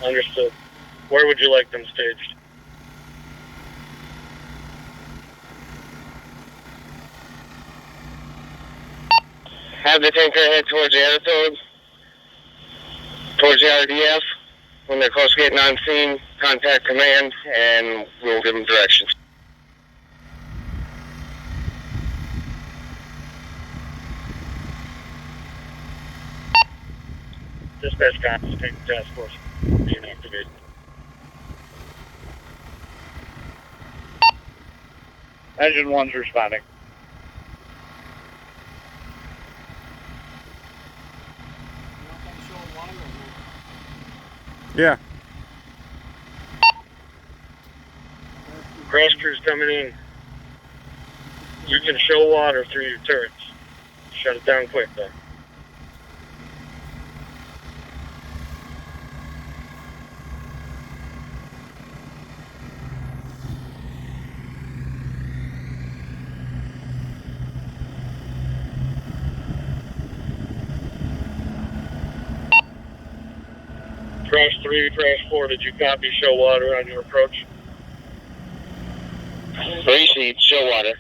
Understood. Where would you like them staged? Have the tanker head towards the airfield, towards the RDF. When they're close to getting on scene, contact command, and we'll give them directions. Dispatch cops, take the task force. Being activated. Engine 1's responding. Yeah. Crash crew's coming in. You can show water through your turrets. Shut it down quick, though. Crash 3, Crash 4, did you copy show water on your approach? Receive, show water.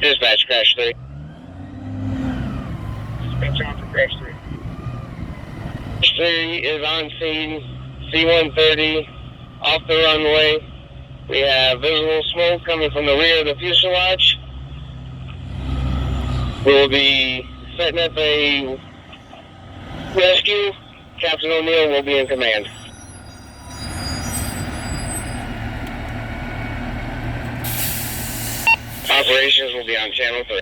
Dispatch, Crash 3. Dispatch on for Crash 3. Crash 3 is on scene, C-130, off the runway. We have visible smoke coming from the rear of the fuselage. We'll be setting up a rescue. Captain O'Neill will be in command. Operations will be on channel 3.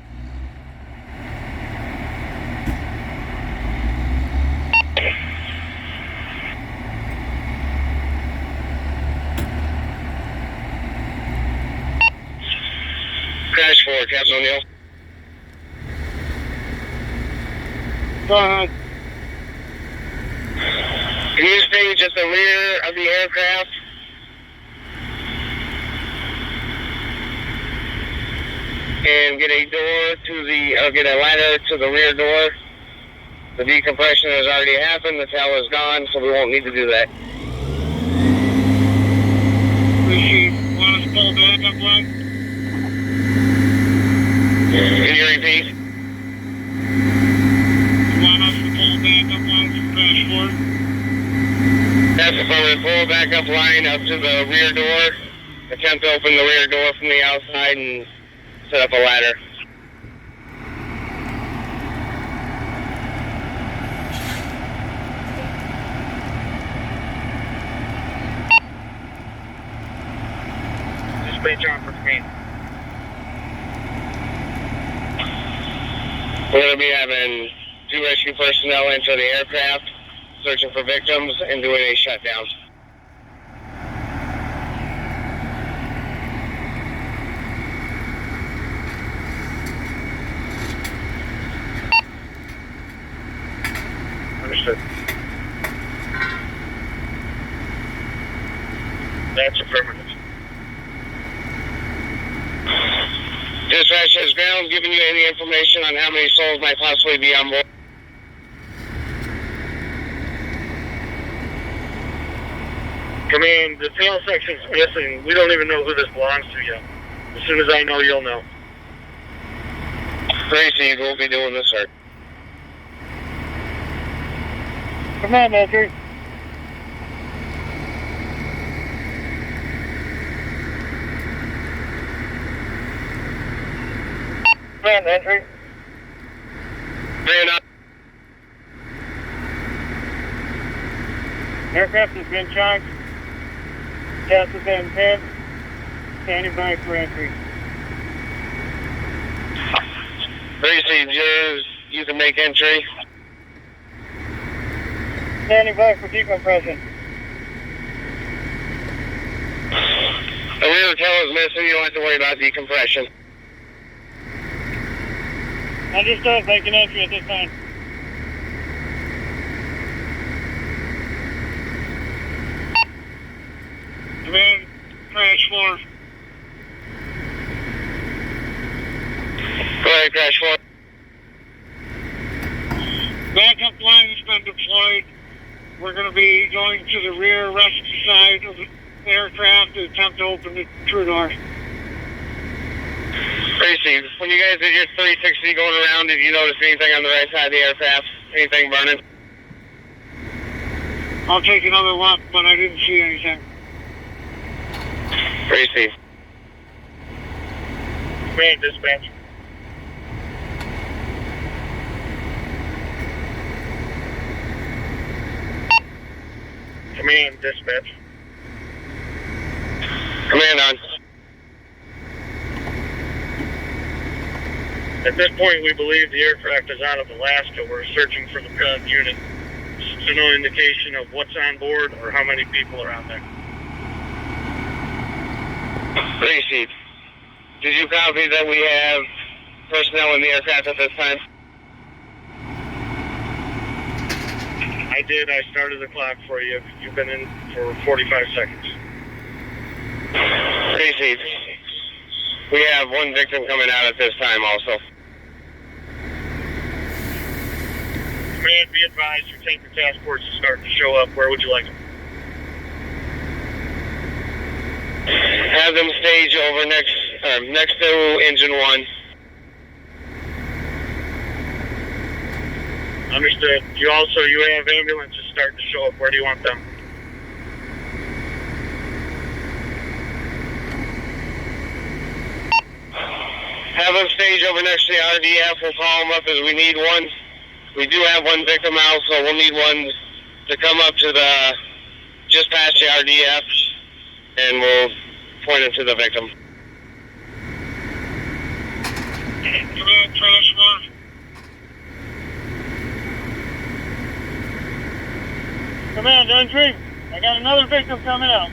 Crash 4, Captain O'Neill. Go ahead. Can you stage at the rear of the aircraft? And get a door to the, get a ladder to the rear door. The decompression has already happened, the tail is gone, so we won't need to do that. Appreciate. Want us to pull backup line? Can you repeat? You want us to pull backup line from Crash 4? That's affirmative. Pull backup line up to the rear door. Attempt to open the rear door from the outside and set up a ladder. Dispatch on for command. We're going to be having 2 rescue personnel enter the aircraft, searching for victims and doing a shutdown. Understood. That's affirmative. Dispatch has ground giving you any information on how many souls might possibly be on board. Command, the tail section's missing. We don't even know who this belongs to yet. As soon as I know, you'll know. Tracy will be doing the search. Come on, Andrew. Come on, Andrew. Man up. Aircraft has been charged. Test has been pinned. Standing by for entry. Tracy, you can make entry. Standing by for decompression. The rear tail is missing. You don't have to worry about decompression. Understood. Making entry at this time. Crash 4. Go ahead, Crash 4. Backup line has been deployed. We're going to be going to the rear rescue side of the aircraft to attempt to open the crew door. Received. When you guys did your 360 going around, did you notice anything on the right side of the aircraft? Anything burning? I'll take another look, but I didn't see anything. Received. Command dispatch. Command dispatch. Command on. At this point, we believe the aircraft is out of Alaska. We're searching for the parent unit. There's no indication of what's on board or how many people are on there. Received. Did you copy that we have personnel in the aircraft at this time? I did. I started the clock for you. You've been in for 45 seconds. Received. We have one victim coming out at this time also. Command, be advised, your tanker task force is starting to show up. Where would you like them? Have them stage over next to engine 1. Understood. You have ambulances starting to show up. Where do you want them? Have them stage over next to the RDF. We'll call them up as we need one. We do have one victim out, so we'll need one to come up to just past the RDF, and we'll point him to the victim. Command, Crash 1. Command, entry. I got another victim coming out.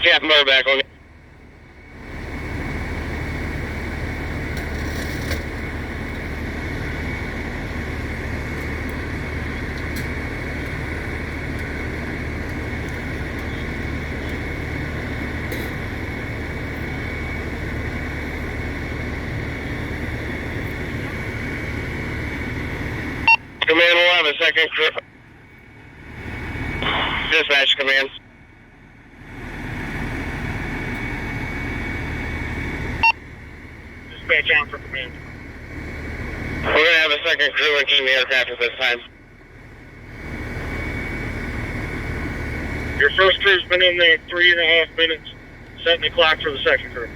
Captain Burback on. Command, we'll have a second crew. Dispatch, command. Dispatch out for command. We're going to have a second crew entering the aircraft at this time. Your first crew's been in there 3.5 minutes. Setting the clock for the second crew.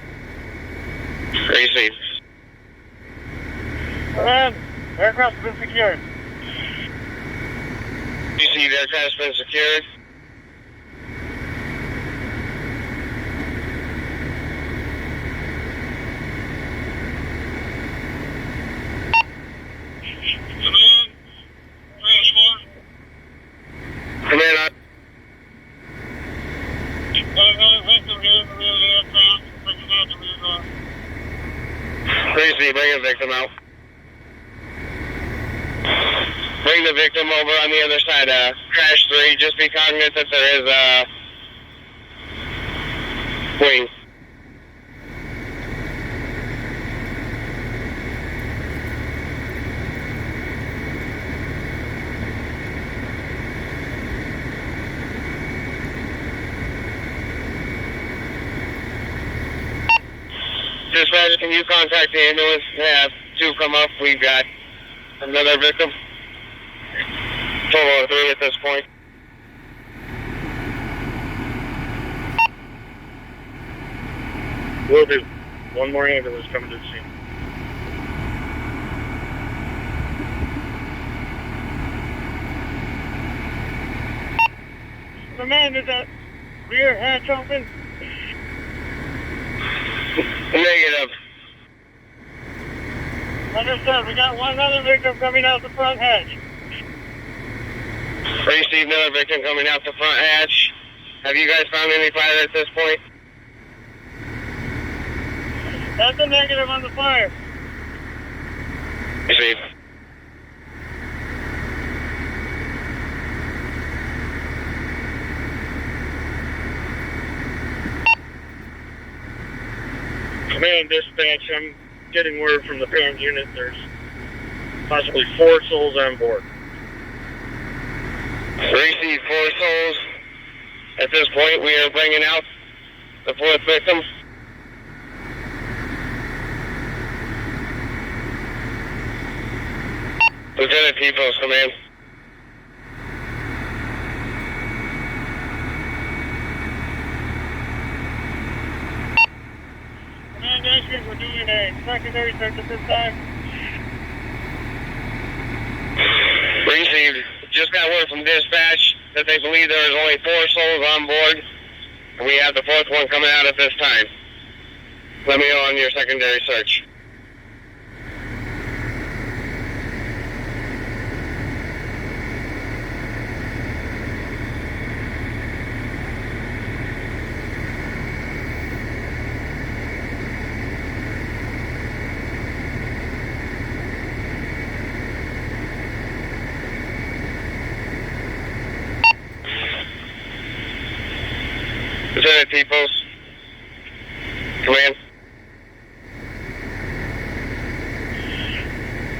Received. Command, aircraft's been secured. You see the aircraft's been secured? Command, Crash 1. Command on. Got another victim here in the rear of the aircraft. Bringing out the rear door. Received. Bring a victim out. Bring the victim over on the other side of Crash 3. Just be cognizant that there is a wing. Dispatch, can you contact the ambulance and have 2 come up? We've got another victim. Total of 3 at this point. Will do. One more ambulance coming to the scene. Command, is that rear hatch open? Negative. Understood. We got one other victim coming out the front hatch. Received another victim coming out the front hatch. Have you guys found any fire at this point? That's a negative on the fire. Received. Command dispatch, I'm getting word from the parent unit there's possibly 4 souls on board. Received 4 souls. At this point, we are bringing out the 4th victim. Lieutenant T-Post, command. Command Ashford, we're doing a secondary search at this time. Received. Just got word from dispatch that they believe there is only 4 souls on board, and we have the 4th one coming out at this time. Let me know on your secondary search. Lieutenant T-Post, command.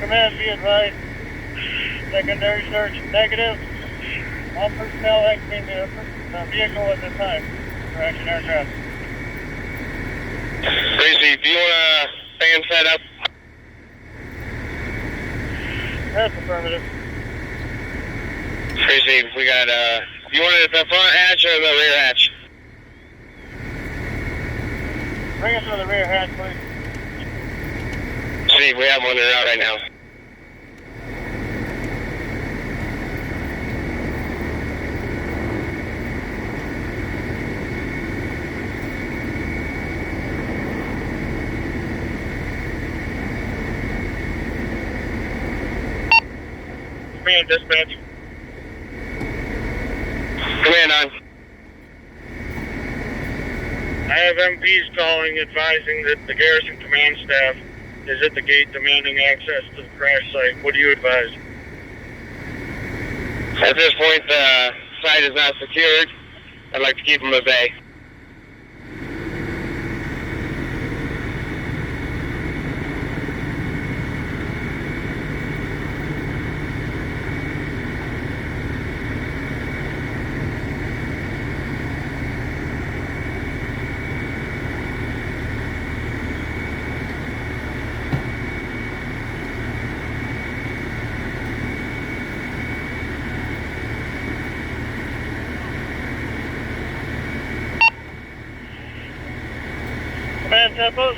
Command, be advised. Secondary search negative. All personnel exiting the vehicle at this time for action aircraft. Received. Do you want a fan set up? That's affirmative. Received. We got, you want it at the front hatch or the rear hatch? Bring us to the rear hatch, please. Steve, we have one out right now. Command dispatch. Command on. I have MPs calling advising that the garrison command staff is at the gate demanding access to the crash site. What do you advise? At this point, the site is not secured. I'd like to keep them at bay. Command tempos.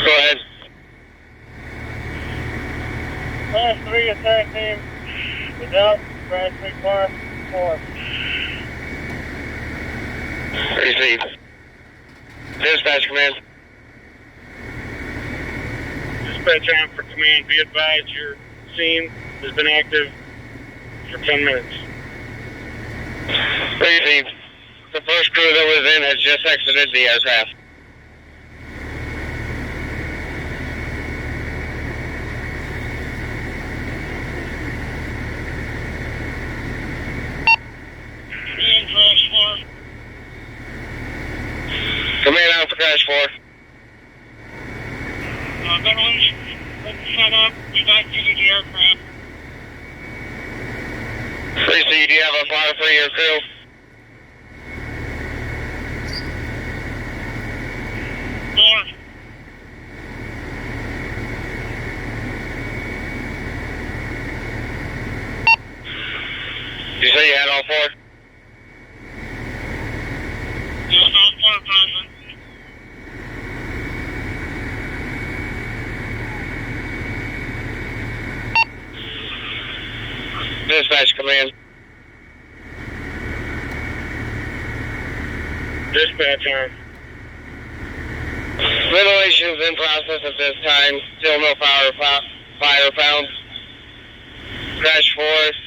Go ahead. Class 3 attack team is out. Crash car 4. Received. Dispatch command. Dispatch on for command. Be advised your scene has been active for 10 minutes. Received. The first crew that was in has just exited the aircraft. Command crash 4. Command out for crash 4. Ventilation set up. We've exited the aircraft. Received. Do you have a fire for your crew? You say you had all 4? Yes, all 4 present. Dispatch command. Dispatch on. Ventilation's in process at this time. Still no fire found. Crash force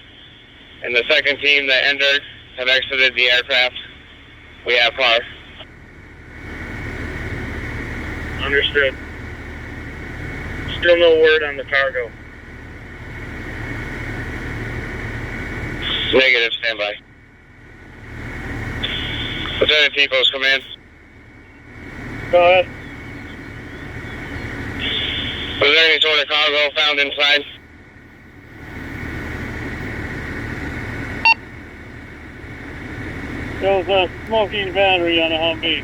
and the second team that entered have exited the aircraft. We have fire. Understood. Still no word on the cargo. Negative, standby. Lieutenant Peoples, come in. Go ahead. Was there any sort of cargo found inside? There was a smoking battery on a Humvee.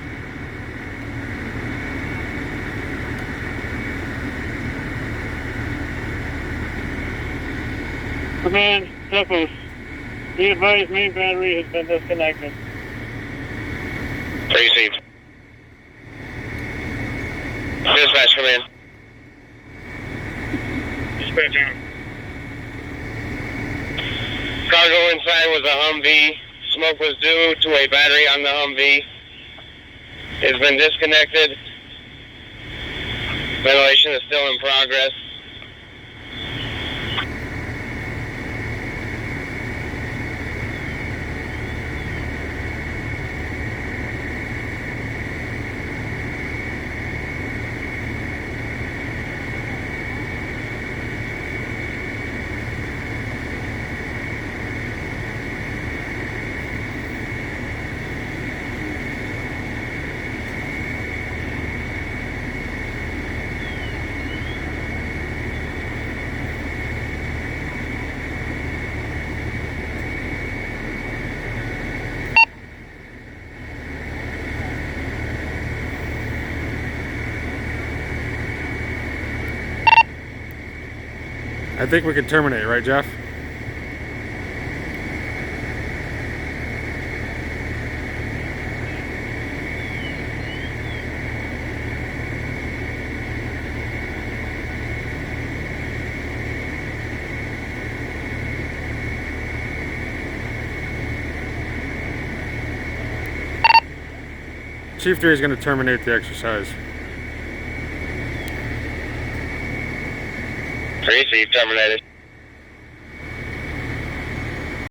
Command, Cephos. Be advised, main battery has been disconnected. Received. Dispatch, come in. Dispatch on. Cargo inside was a Humvee. Smoke was due to a battery on the Humvee. It's been disconnected. Ventilation is still in progress. I think we can terminate, right, Jeff? Chief 3 is going to terminate the exercise. Received, terminated.